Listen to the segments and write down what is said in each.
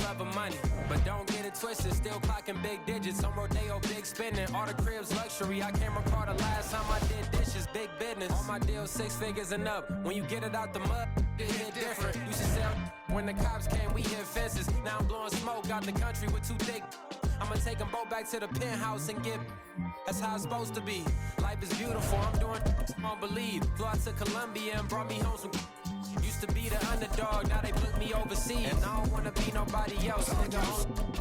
love of money. But don't get it twisted, still clocking big digits. On Rodeo, big spending. All the cribs luxury. I can't recall the last time I did dishes, big business. All my deals 6 figures and up. When you get it out the mud, it hit different. Used to sell when the cops came, we hit fences. Now I'm blowing smoke out the country with 2 thick. I'ma take them both back to the penthouse and get. That's how it's supposed to be. Life is beautiful, I'm doing I don't believe. Flew out to Colombia and brought me home some. Used to be the underdog, now they put me overseas. And I don't wanna be nobody else, nigga.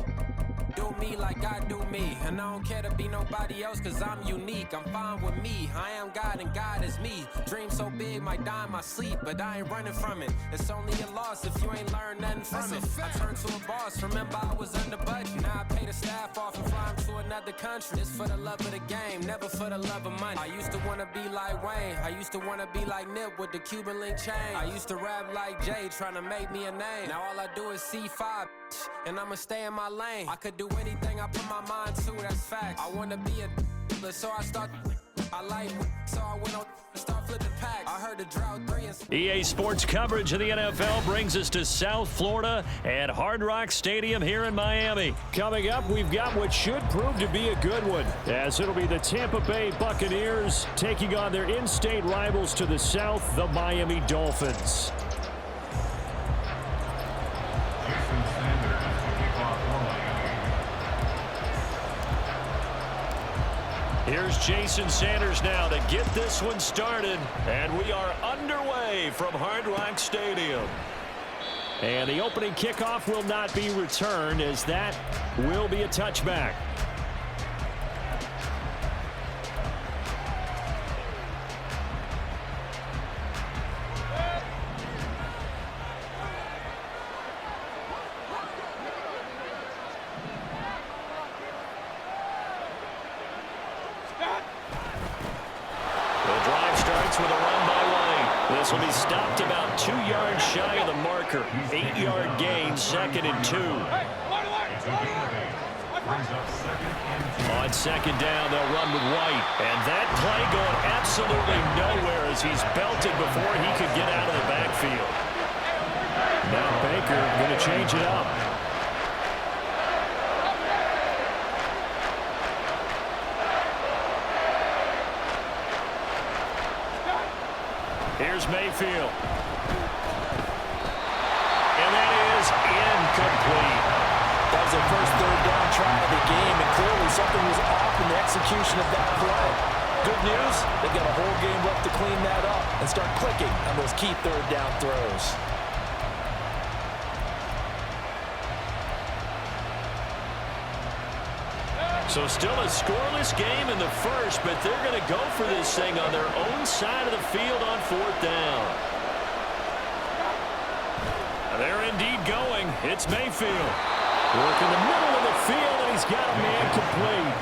Do me like I do me. And I don't care to be nobody else, cause I'm unique. I'm fine with me, I am God and God is me. Dream so big, might die in my sleep, but I ain't running from it. It's only a loss if you ain't learned nothing from it. I turned to a boss, remember I was under budget. Now I pay the staff off and fly them to another country. It's for the love of the game, never for the love of money. I used to wanna be like Wayne, I used to wanna be like Nip with the Cuban link chain. I used to rap like Jay, trying to make me a name. Now all I do is C5, and I'ma stay in my lane. I could do anything I put my mind to, that's facts. I wanna be a so I start. I like so I went on start flipping packs. I heard the drought 3 and EA Sports coverage of the NFL brings us to South Florida at Hard Rock Stadium here in Miami. Coming up, we've got what should prove to be a good one, as it'll be the Tampa Bay Buccaneers taking on their in-state rivals to the south, the Miami Dolphins. Here's Jason Sanders now to get this one started. And we are underway from Hard Rock Stadium. And the opening kickoff will not be returned, as that will be a touchback. This will be stopped about 2 yards shy of the marker. 8-yard gain, 2nd and 2. On 2nd down, they'll run with White. And that play going absolutely nowhere as he's belted before he could get out of the backfield. Now Baker going to change it up. Here's Mayfield. And that is incomplete. That was their first 3rd down try of the game, and clearly something was off in the execution of that play. Good news, they've got a whole game left to clean that up and start clicking on those key 3rd down throws. So still a scoreless game in the first, but they're going to go for this thing on their own side of the field on 4th down. They're indeed going. It's Mayfield. Working the middle of the field, and he's got a man complete.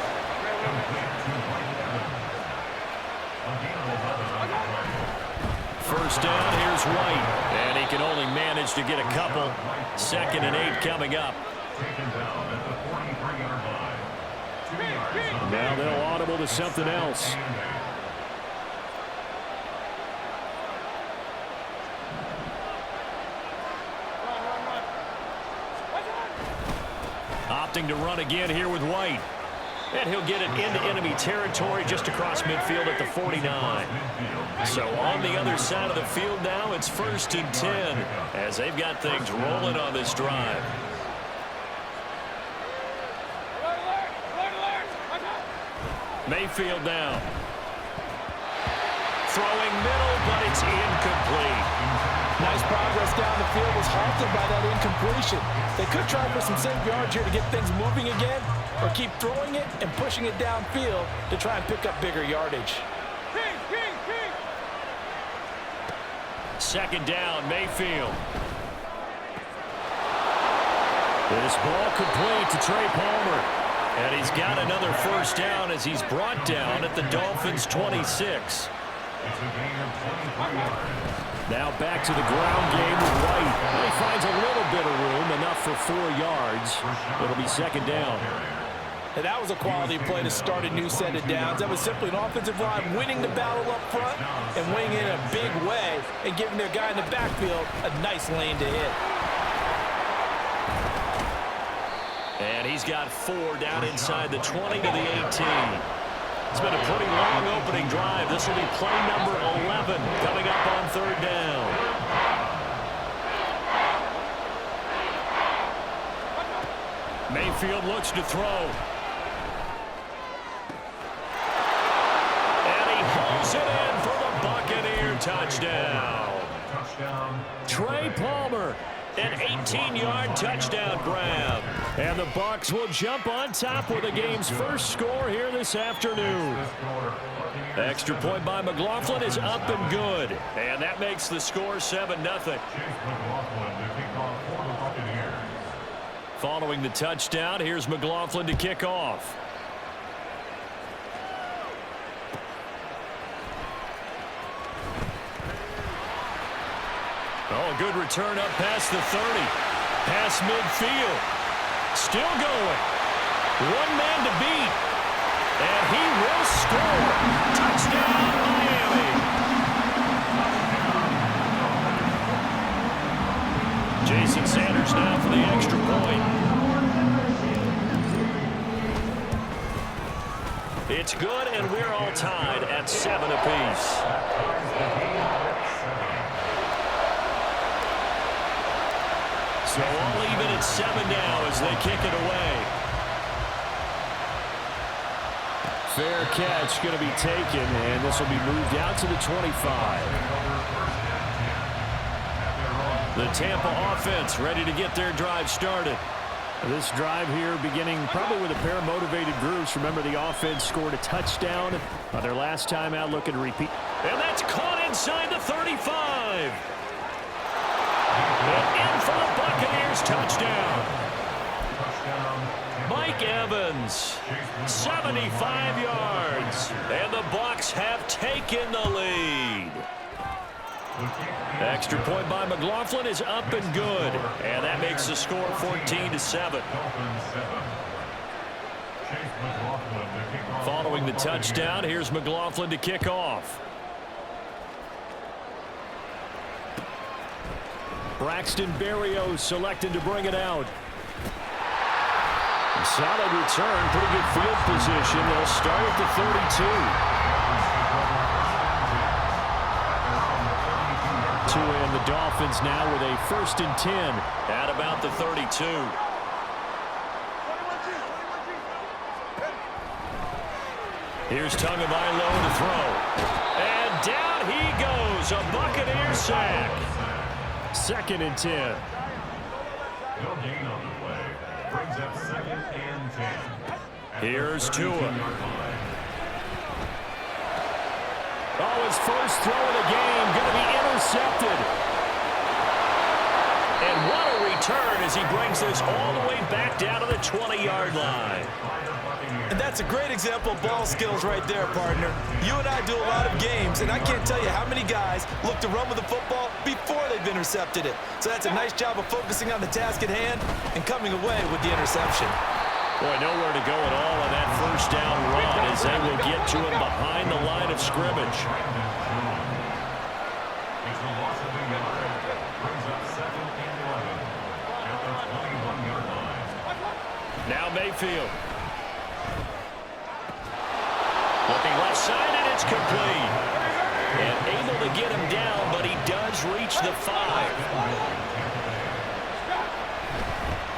First down, here's White. And he can only manage to get a couple. 2nd and 8 coming up. Now they'll audible to something else. Opting to run again here with White. And he'll get it into enemy territory just across midfield at the 49. So on the other side of the field now, it's 1st and 10 as they've got things rolling on this drive. Mayfield now. Throwing middle, but it's incomplete. Nice progress down the field was halted by that incompletion. They could try for some safe yards here to get things moving again, or keep throwing it and pushing it downfield to try and pick up bigger yardage. 2nd down, Mayfield. This ball complete to Trey Palmer. And he's got another 1st down as he's brought down at the Dolphins' 26. Now back to the ground game with White. He finds a little bit of room, enough for 4 yards. It'll be 2nd down. And that was a quality play to start a new set of downs. That was simply an offensive line winning the battle up front and winning in a big way and giving their guy in the backfield a nice lane to hit. And he's got 4 down inside the 20 to the 18. It's been a pretty long opening drive. This will be play number 11 coming up on 3rd down. Mayfield looks to throw. And he hauls it in for the Buccaneer touchdown. Trey Palmer, an 18-yard touchdown grab. And the Bucs will jump on top with the game's first score here this afternoon. Extra point by McLaughlin is up and good. And that makes the score 7-0. Following the touchdown, here's McLaughlin to kick off. Oh, a good return up past the 30. Past midfield. Still going. One man to beat. And he will score. Touchdown, Miami. Jason Sanders now for the extra point. It's good, and we're all tied at 7 apiece. So all even at 7 now as they kick it away. Fair catch going to be taken, and this will be moved out to the 25. The Tampa offense ready to get their drive started. This drive here beginning probably with a pair of motivated groups. Remember, the offense scored a touchdown on their last time out, looking to repeat. And that's caught inside the 35. And in for the Buccaneers touchdown. Mike Evans, 75 yards. And the Bucs have taken the lead. Extra point by McLaughlin is up and good. And that makes the score 14-7. Following the touchdown, here's McLaughlin to kick off. Braxton Berrios selected to bring it out. Solid return, pretty good field position. They'll start at the 32. To end the Dolphins now with a 1st and 10 at about the 32. Here's Tagovailoa to throw. And down he goes. A Buccaneer sack. 2nd and 10. No gain on the play. Brings up 2nd and 10. Here's Tua. Oh, his first throw of the game going to be intercepted. And what a return as he brings this all the way back down to the 20-yard line. And that's a great example of ball skills right there, partner. You and I do a lot of games, and I can't tell you how many guys look to run with the football before they've intercepted it. So that's a nice job of focusing on the task at hand and coming away with the interception. Boy, nowhere to go at all on that first down run as they will get to him behind the line of scrimmage. It's a loss of a yard. Brings up 2nd and 11 at the 21-yard line. Now Mayfield. Looking left side, and it's complete. And able to get him down, but he does reach the 5.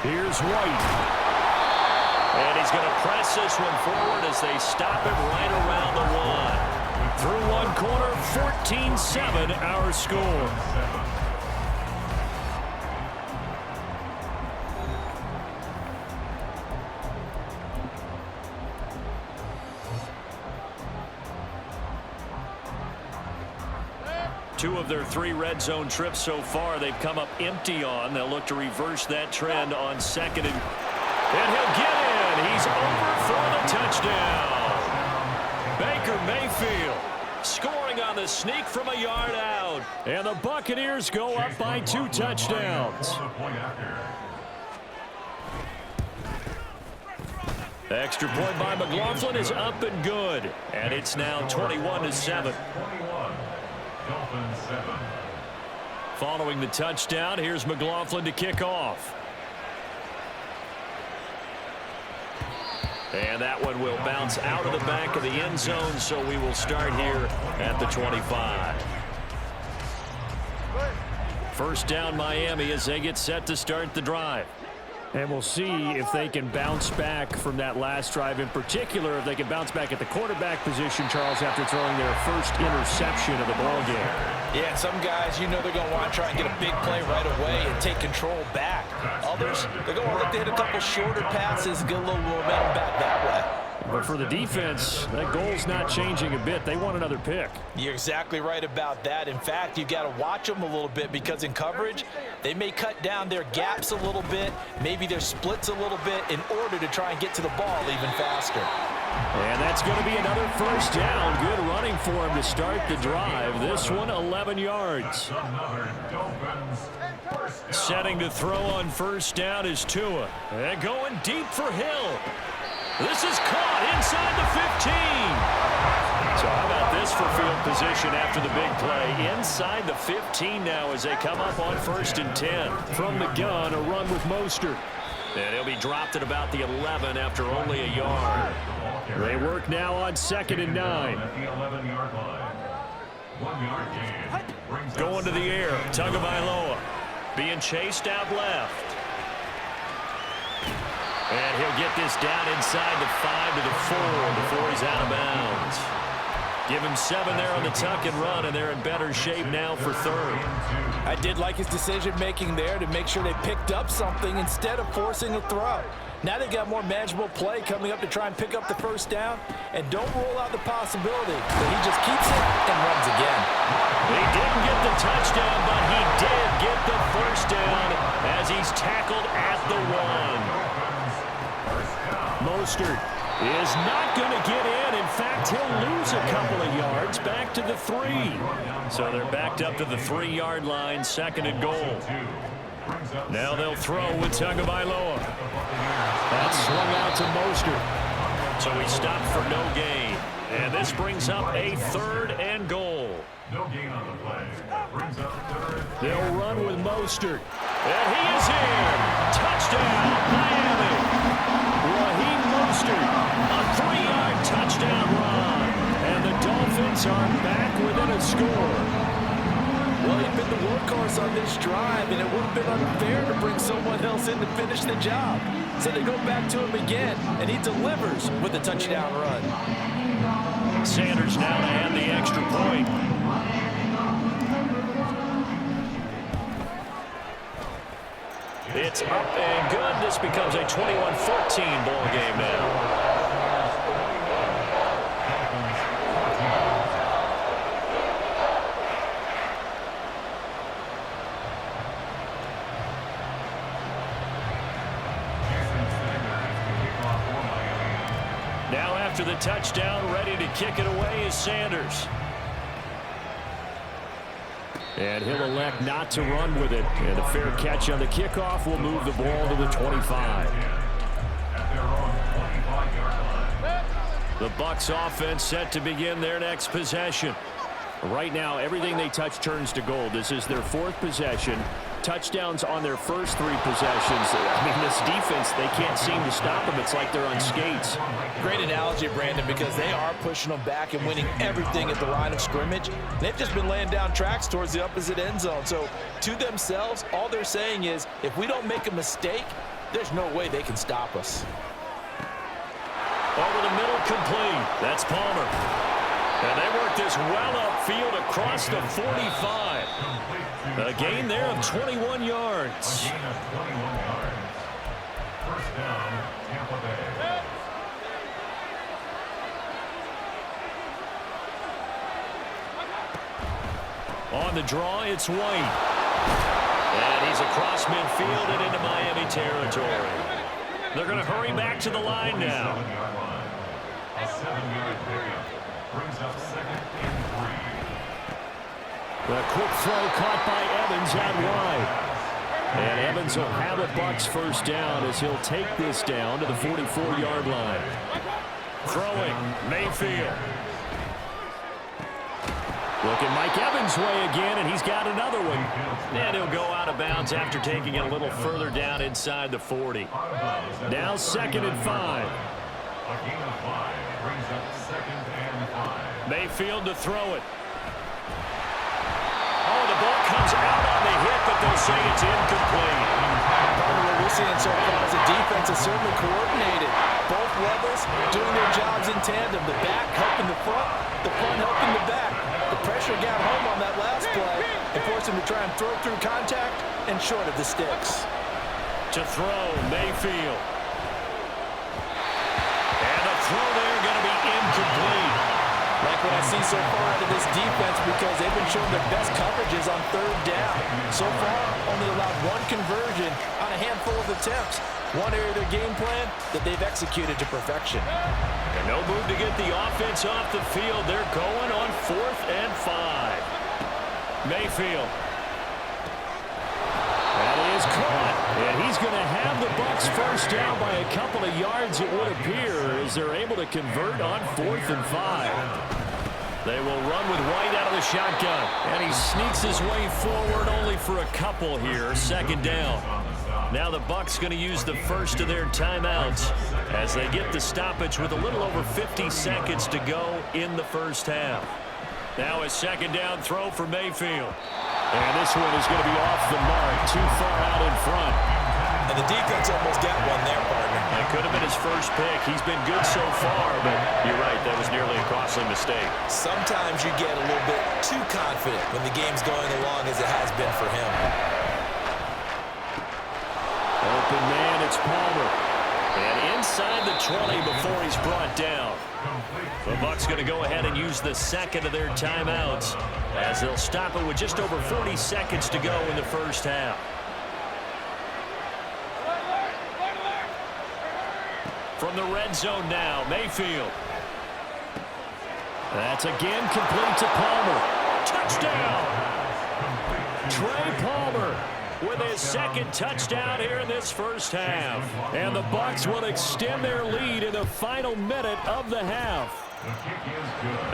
Here's White. And he's going to press this one forward as they stop it right around the 1. Through one quarter, 14-7 our score. Two of their 3 red zone trips so far they've come up empty on. They'll look to reverse that trend on 2nd and he'll get in. He's over for the touchdown. Baker Mayfield scoring on the sneak from a yard out. And the Buccaneers go up by 2 touchdowns. Extra point by McLaughlin is up and good. And it's now 21-7. Dolphins 7. Following the touchdown, here's McLaughlin to kick off. And that one will bounce out of the back of the end zone, so we will start here at the 25. First down, Miami, as they get set to start the drive. And we'll see if they can bounce back from that last drive. In particular, if they can bounce back at the quarterback position, Charles, after throwing their first interception of the ball game. Yeah, some guys, you know they're going to want to try and get a big play right away and take control back. Others, they're going to want to hit a couple shorter passes and get a little momentum back that way. But for the defense, that goal's not changing a bit. They want another pick. You're exactly right about that. In fact, you've got to watch them a little bit because in coverage, they may cut down their gaps a little bit, maybe their splits a little bit in order to try and get to the ball even faster. And that's going to be another first down. Good running for him to start the drive. This one, 11 yards. Setting to throw on first down is Tua. And going deep for Hill. This is caught inside the 15. So how about this for field position after the big play? Inside the 15 now as they come up on 1st and 10. From the gun, a run with Mostert. And he'll be dropped at about the 11 after only a yard. They work now on 2nd and 9. At the 11-yard line. 1 yard gain. Going to the air. Tagovailoa being chased out left. And he'll get this down inside the 5 to the 4 before he's out of bounds. Give him 7 there on the tuck and run, and they're in better shape now for 3rd. I did like his decision-making there to make sure they picked up something instead of forcing a throw. Now they've got more manageable play coming up to try and pick up the first down, and don't rule out the possibility that he just keeps it and runs again. He didn't get the touchdown, but he did get the first down as he's tackled at the 1. Mostert is not going to get in. In fact, he'll lose a couple of yards back to the 3. So they're backed up to the 3-yard line, 2nd and goal. Now they'll throw with Tagovailoa. That's swung out to Mostert. So he stopped for no gain. And this brings up a 3rd and goal. No gain on the play. Brings up 3rd. They'll run with Mostert. And he is in. Touchdown, Miami. Raheem Mostert, A 3-yard touchdown run. and the Dolphins are back within a score. Well, he'd been the workhorse on this drive, and it would have been unfair to bring someone else in to finish the job. So they go back to him again, and he delivers with a touchdown run. Sanders now to add the extra point. It's up and good. This becomes a 21-14 ball game now. Now after the touchdown, ready to kick it away is Sanders. And he'll elect not to run with it. And a fair catch on the kickoff will move the ball to the 25. The Bucs offense set to begin their next possession. Right now, everything they touch turns to gold. This is their 4th possession. Touchdowns on their first 3 possessions. I mean, this defense, they can't seem to stop them. It's like they're on skates. Great analogy, Brandon, because they are pushing them back and winning everything at the line of scrimmage. They've just been laying down tracks towards the opposite end zone. So to themselves, all they're saying is, if we don't make a mistake, there's no way they can stop us. Over the middle, complete. That's Palmer. And they work this well upfield across the 45. A gain there of 21 yards. Gain of 21 yards. First down, Tampa Bay. On the draw, it's White. And he's across midfield and into Miami territory. They're going to hurry back to the line now. A 7-yard pickup. Brings up 2nd and 3. A quick throw caught by Evans out wide. And Evans will have a Bucs first down as he'll take this down to the 44-yard line. Throwing, Mayfield. Looking Mike Evans' way again, and he's got another one. And he'll go out of bounds after taking it a little further down inside the 40. Now 2nd and 5. A gain of 5 brings up 2nd and 5. Mayfield to throw it. Oh, the ball comes out on the hit, but they'll say it's incomplete. What we're seeing so far is the defense is certainly coordinated. Both levels doing their jobs in tandem. The back helping the front helping the back. The pressure got home on that last play and forced him to try and throw through contact and short of the sticks. To throw, Mayfield. And the throw there going to be incomplete. Like what I see so far out of this defense, because they've been showing their best coverages on 3rd down. So far, only allowed 1 conversion on a handful of attempts. One area of their game plan that they've executed to perfection. And no move to get the offense off the field. They're going on 4th and 5. Mayfield. That is caught. And he's going to have the Bucs first down by a couple of yards, it would appear, as they're able to convert on 4th and 5. They will run with White out of the shotgun. And he sneaks his way forward only for a couple here. 2nd down. Now the Bucs going to use the first of their timeouts as they get the stoppage with a little over 50 seconds to go in the first half. Now a 2nd down throw for Mayfield. And this one is going to be off the mark, too far out in front. And the defense almost got one there, partner. That could have been his first pick. He's been good so far, but you're right, that was nearly a costly mistake. Sometimes you get a little bit too confident when the game's going along as it has been for him. Open man, it's Palmer. And inside the 20 before he's brought down. The Bucs going to go ahead and use the second of their timeouts as they'll stop it with just over 40 seconds to go in the first half. From the red zone now, Mayfield. That's again complete to Palmer. Touchdown! Trey Palmer with his 2nd touchdown here in this first half. And the Bucs will extend their lead in the final minute of the half.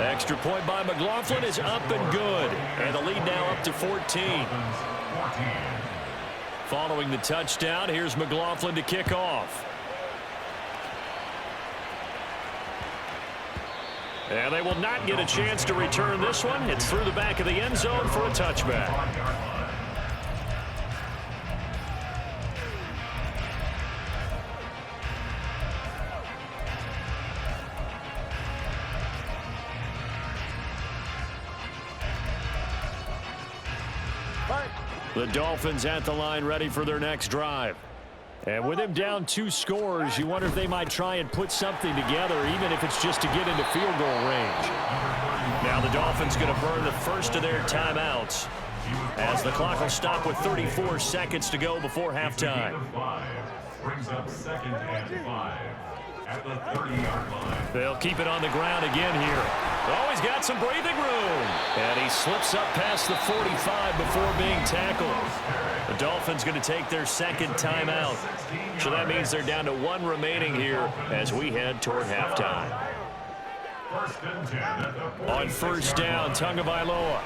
Extra point by McLaughlin is up and good. And the lead now up to 14. Following the touchdown, here's McLaughlin to kick off. And they will not get a chance to return this one. It's through the back of the end zone for a touchback. The Dolphins at the line ready for their next drive. And with him down 2 scores, you wonder if they might try and put something together, even if it's just to get into field goal range. Now the Dolphins going to burn the first of their timeouts as the clock will stop with 34 seconds to go before halftime. Brings up 2nd and 5 at the 30-yard line. They'll keep it on the ground again here. Oh, he's got some breathing room. And he slips up past the 45 before being tackled. The Dolphins going to take their 2nd timeout. So that means they're down to 1 remaining here as we head toward halftime. On first down, Tagovailoa.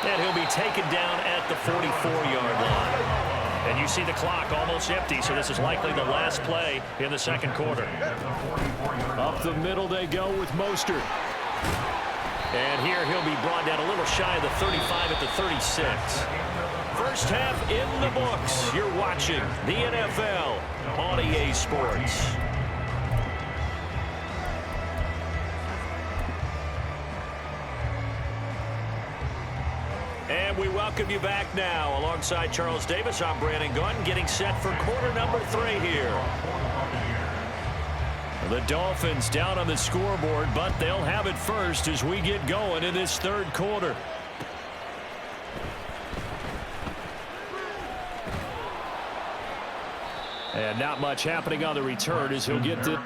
And he'll be taken down at the 44-yard line. And you see the clock almost empty, so this is likely the last play in the 2nd quarter. Up the middle they go with Mostert. And here he'll be brought down a little shy of the 35 at the 36. First half in the books. You're watching the NFL on EA Sports. And we welcome you back now. Alongside Charles Davis, I'm Brandon Gunn, getting set for quarter number 3 here. The Dolphins down on the scoreboard, but they'll have it first as we get going in this 3rd quarter. And not much happening on the return as he'll get to...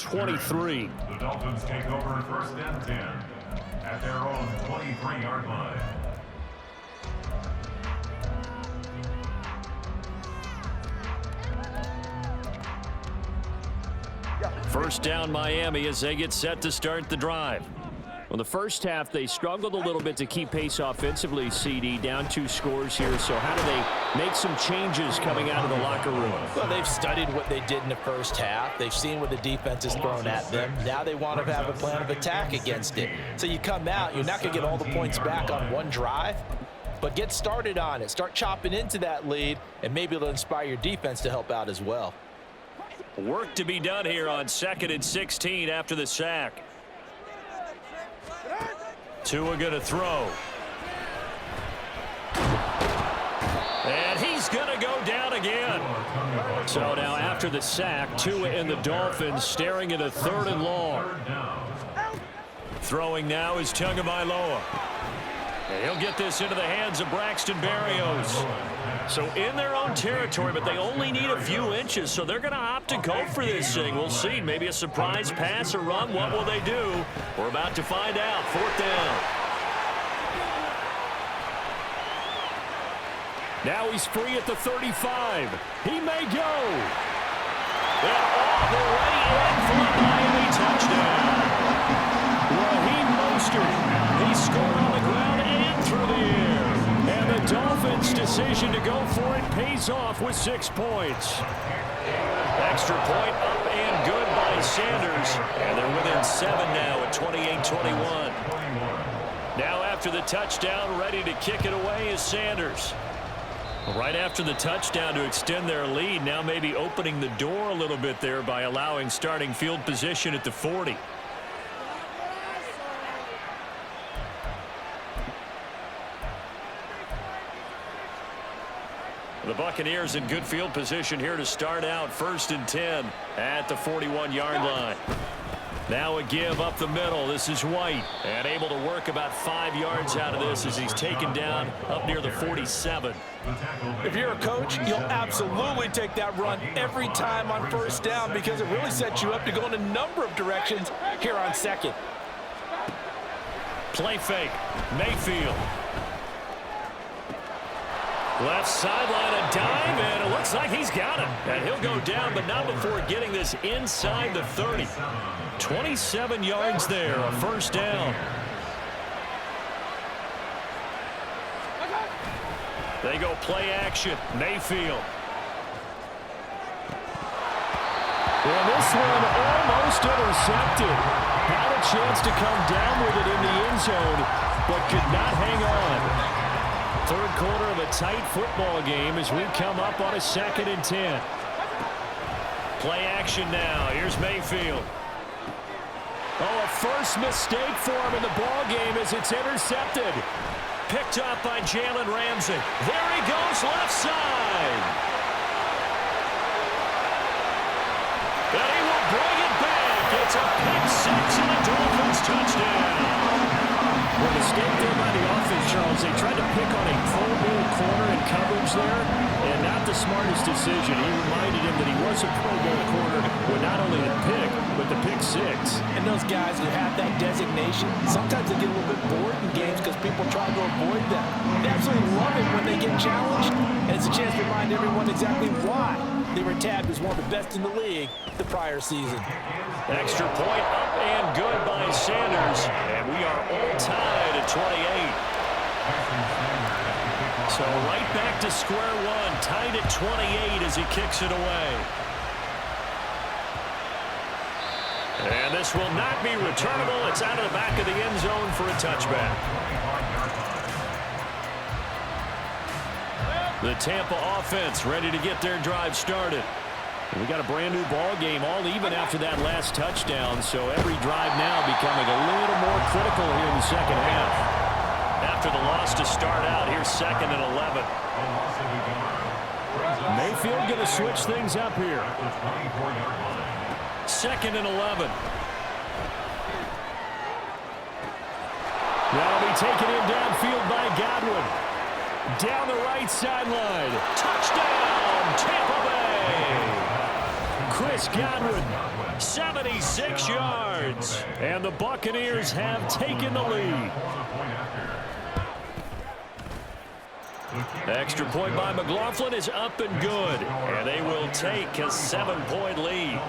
23. The Dolphins take over 1st and 10 at their own 23-yard line. First down Miami as they get set to start the drive. Well, the first half, they struggled a little bit to keep pace offensively, CD, down 2 scores here. So how do they make some changes coming out of the locker room? Well, they've studied what they did in the first half. They've seen what the defense has thrown at them. Now they want to have a plan of attack against it. So you come out, you're not going to get all the points back on one drive, but get started on it. Start chopping into that lead, and maybe it'll inspire your defense to help out as well. Work to be done here on 2nd and 16 after the sack. Tua going to throw. And he's going to go down again. So now after the sack, Tua and the Dolphins staring at a 3rd and long. Throwing now is Tagovailoa. And he'll get this into the hands of Braxton Berrios. So in their own territory, but they only need a few inches, so they're going to opt to go for this thing. We'll see. Maybe a surprise pass or run. What will they do? We're about to find out. 4th down. Now he's free at the 35. He may go. And all the way in for a Miami touchdown. Raheem Mostert. He scored on the ground and through the air. And the Dolphins' decision to go for it pays off with 6 points. Extra point up and good by Sanders. And they're within 7 now at 28-21. Now after the touchdown, ready to kick it away is Sanders. Right after the touchdown to extend their lead, now maybe opening the door a little bit there by allowing starting field position at the 40. The Buccaneers in good field position here to start out 1st and 10 at the 41-yard line. Now a give up the middle. This is White, and able to work about 5 yards out of this as he's taken down up near the 47. If you're a coach, you'll absolutely take that run every time on 1st down because it really sets you up to go in a number of directions here on 2nd. Play fake. Mayfield. Left sideline, a dive, and it looks like he's got it. And he'll go down, but not before getting this inside the 30. 27 yards there, a 1st down. They go play action. Mayfield. And this one almost intercepted. Had a chance to come down with it in the end zone, but could not hang on. 3rd quarter of a tight football game as we come up on a 2nd and 10. Play action now. Here's Mayfield. Oh, a first mistake for him in the ball game as it's intercepted. Picked up by Jalen Ramsey. There he goes, left side. And he will bring it back. It's a pick 6 and a Dolphins touchdown. Well, mistake there by the offense, Charles. They tried to pick on a Pro Bowl corner in coverage there, and not the smartest decision. He reminded him that he was a Pro Bowl corner with not only the pick, but the pick 6. And those guys who have that designation, sometimes they get a little bit bored in games because people try to avoid them. They absolutely love it when they get challenged, and it's a chance to remind everyone exactly why they were tagged as one of the best in the league the prior season. Extra point up and good by Sanders, and we are all tied at 28. So right back to square one, tied at 28 as he kicks it away. And this will not be returnable. It's out of the back of the end zone for a touchback. The Tampa offense ready to get their drive started. We got a brand new ball game, all even after that last touchdown, so every drive now becoming a little more critical here in the 2nd half. After the loss to start out, here's 2nd and 11. Mayfield going to switch things up here. 2nd and 11. That'll be taken in downfield by Godwin. Down the right sideline. Touchdown, Tampa Bay! Chris Godwin, 76 yards. And the Buccaneers have taken the lead. Extra point by McLaughlin is up and good. And they will take a 7-point lead.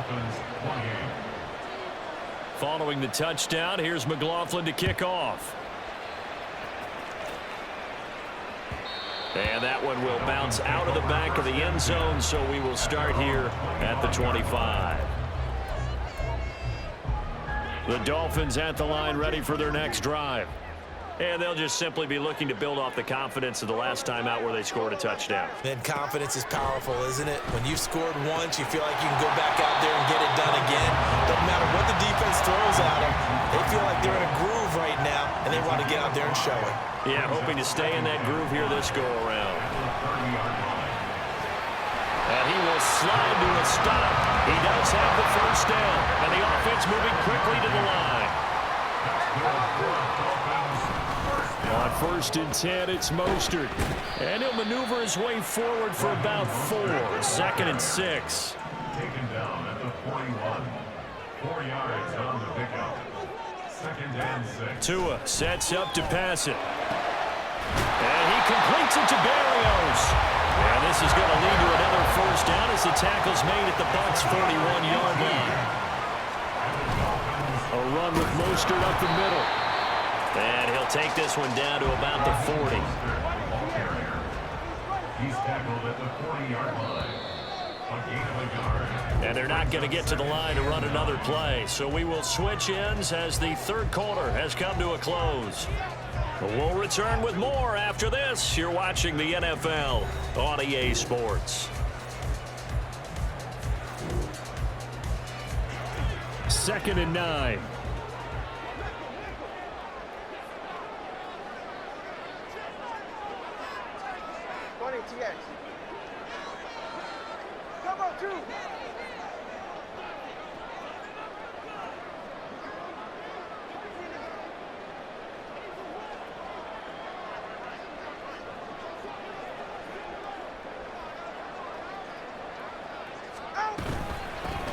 Following the touchdown, here's McLaughlin to kick off. And that one will bounce out of the back of the end zone, so we will start here at the 25. The Dolphins at the line, ready for their next drive. And they'll just simply be looking to build off the confidence of the last time out where they scored a touchdown. And confidence is powerful, isn't it? When you've scored once, you feel like you can go back out there and get it done again. Doesn't matter what the defense throws at them. They feel like they're in a groove right now, and they want to get out there and show it. Yeah, hoping to stay in that groove here this go-around. And he will slide to a stop. He does have the first down, and the offense moving quickly to the line. On 1st and 10, it's Mostert. And he'll maneuver his way forward for about 4. 2nd and 6. Taken down at the 41. 4 yards on the pickup. 2nd and 6. Tua sets up to pass it. And he completes it to Berrios. And this is going to lead to another first down as the tackle's made at the Bucs' 41-yard line. A run with Mostert up the middle. And he'll take this one down to about the 40. He's tackled at the 40-yard line. A gain of a yard. And they're not going to get to the line to run another play. So we will switch ends as the third quarter has come to a close. We'll return with more after this. You're watching the NFL on EA Sports. 2nd and 9. Come on, 2.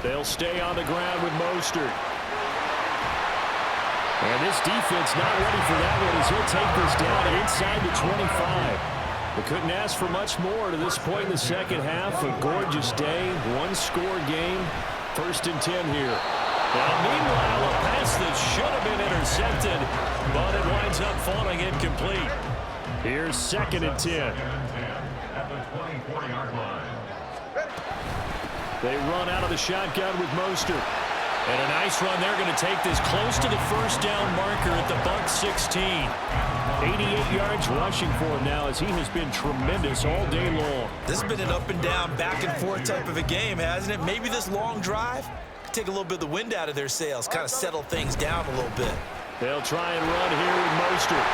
They'll stay on the ground with Mostert. And this defense not ready for that one as he'll take this down inside the 25. They couldn't ask for much more to this point in the second half. A gorgeous day, one-score game. 1st and 10 here. And meanwhile, a pass that should have been intercepted, but it winds up falling incomplete. Here's 2nd and 10. At the 24-yard line. They run out of the shotgun with Mostert. And a nice run. They're going to take this close to the first down marker at the Bucs 16. 88 yards rushing for him now as he has been tremendous all day long. This has been an up and down, back and forth type of a game, hasn't it? Maybe this long drive could take a little bit of the wind out of their sails, kind of settle things down a little bit. They'll try and run here with Mostert.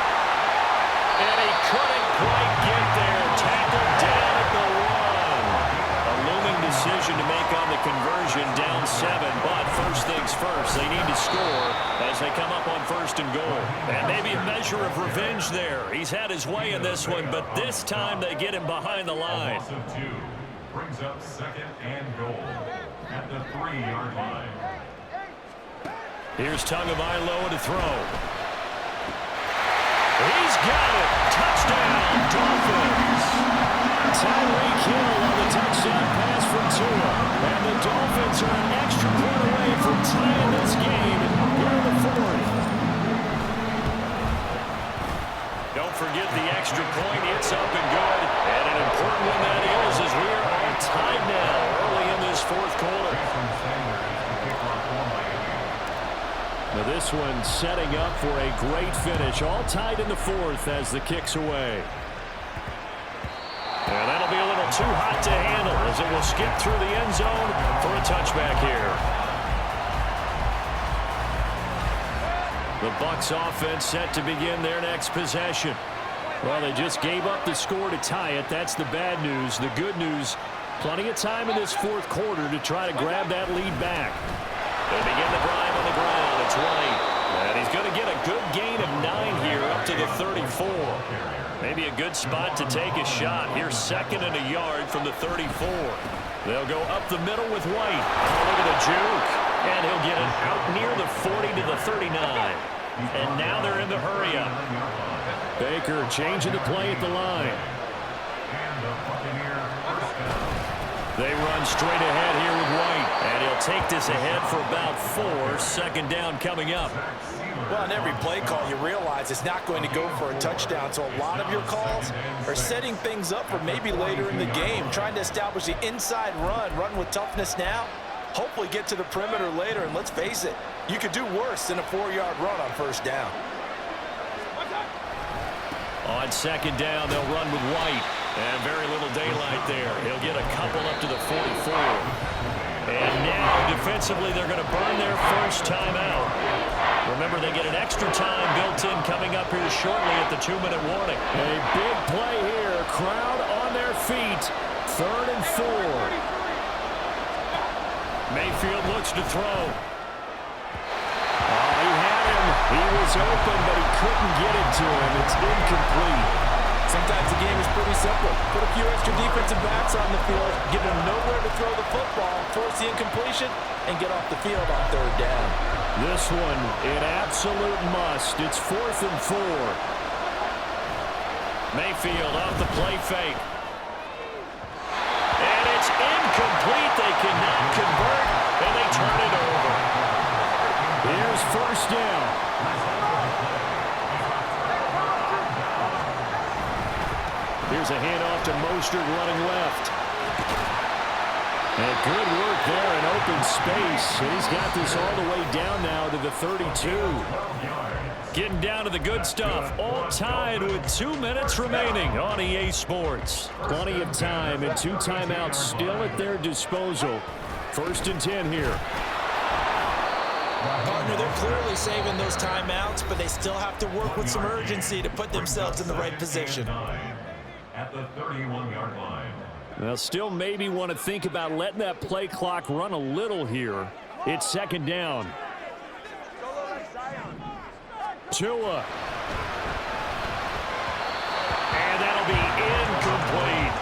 And he couldn't quite get there. Tackled down at the 1. A looming decision to make on the conversion, down 7. But first things first, they need to score as they come up on 1st and goal. And maybe a measure of revenge there. He's had his way in this one, but this time they get him behind the line. Loss of 2 brings up 2nd and goal at the 3-yard line. Here's Tagovailoa to throw. He's got it. Touchdown, Dolphins. Tyreek Hill on the touchdown pass from Tua. And the Dolphins are an extra point away from tying this game here in the 4th. Don't forget the extra point. It's up and good. And an important one that is as we are all tied now early in this 4th quarter. Now this one setting up for a great finish. All tied in the 4th as the kick's away. And that'll be a little too hot to handle as it will skip through the end zone for a touchback here. The Bucs offense set to begin their next possession. Well, they just gave up the score to tie it. That's the bad news. The good news, plenty of time in this 4th quarter to try to grab that lead back. They begin the drive on the ground. It's White. And he's going to get a good gain of 9 here up to the 34. Maybe a good spot to take a shot. Here's 2nd and a yard from the 34. They'll go up the middle with White. Oh, look at the juke. And he'll get it out near the 40 to the 39. And now they're in the hurry-up. Baker changing the play at the line. They run straight ahead here with White. And he'll take this ahead for about 4. 2nd down coming up. Well, in every play call, you realize it's not going to go for a touchdown. So a lot of your calls are setting things up for maybe later in the game, trying to establish the inside run with toughness now, hopefully get to the perimeter later. And let's face it, you could do worse than a 4-yard run on 1st down. On 2nd down, they'll run with White. And very little daylight there. He'll get a couple up to the 44. And now, defensively, they're going to burn their first timeout. Remember, they get an extra time built in coming up here shortly at the 2-minute warning. A big play here. Crowd on their feet. 3rd and 4. Mayfield looks to throw. Oh, he had him. He was open, but he couldn't get it to him. It's incomplete. Sometimes the game is pretty simple. Put a few extra defensive backs on the field, give them nowhere to throw the football, force the incompletion, and get off the field on 3rd down. This one, an absolute must. It's 4th and 4. Mayfield off the play fake. And it's incomplete. They cannot convert, and they turn it over. Here's 1st down. Here's a handoff to Mostert running left. And good work there in open space. And he's got this all the way down now to the 32. Getting down to the good stuff. All tied with 2 minutes remaining on EA Sports. Plenty of time and 2 timeouts still at their disposal. 1st and 10 here. Partner, they're clearly saving those timeouts, but they still have to work with some urgency to put themselves in the right position. At the 31-yard line. They'll still maybe want to think about letting that play clock run a little here. It's 2nd down. Tua. And that'll be incomplete.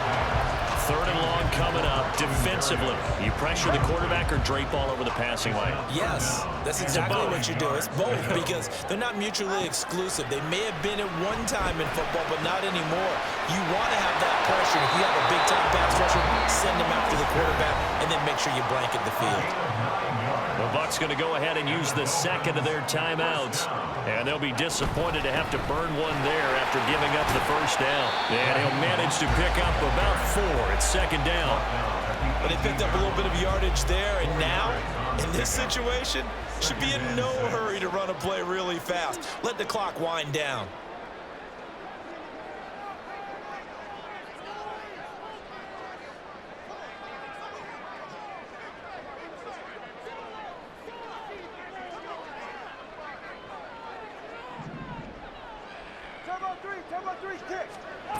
3rd and long coming up. Defensively, you pressure the quarterback or drape all over the passing lane? Yes, that's exactly what you do. It's both, because they're not mutually exclusive. They may have been at one time in football, but not anymore. You want to have that pressure. If you have a big-time pass rusher, send them after the quarterback, and then make sure you blanket the field. The Bucs going to go ahead and use the 2nd of their timeouts. And they'll be disappointed to have to burn one there after giving up the 1st down. And he'll manage to pick up about 4. It's 2nd down. But they picked up a little bit of yardage there, and now, in this situation, should be in no hurry to run a play really fast. Let the clock wind down.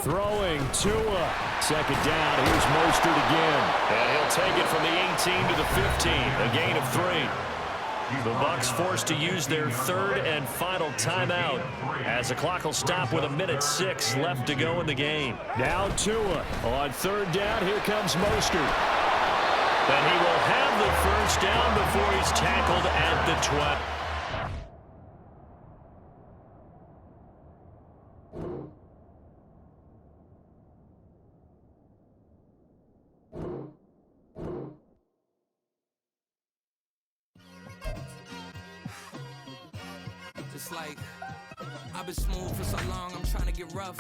Throwing Tua. 2nd down. Here's Mostert again. And he'll take it from the 18 to the 15. A gain of 3. The Bucs forced to use their 3rd and final timeout as the clock will stop with 1:06 left to go in the game. Now Tua. On 3rd down, here comes Mostert. And he will have the 1st down before he's tackled at the 20. It's like I've been smooth for so long, I'm trying to get rough.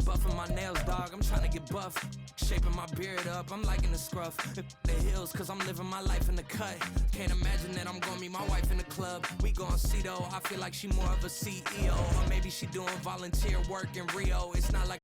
Buffing my nails, dog, I'm trying to get buff. Shaping my beard up, I'm liking the scruff. The heels, cause I'm living my life in the cut. Can't imagine that I'm gonna meet my wife in the club. We gon' see though, I feel like she more of a CEO. Or maybe she doing volunteer work in Rio. It's not like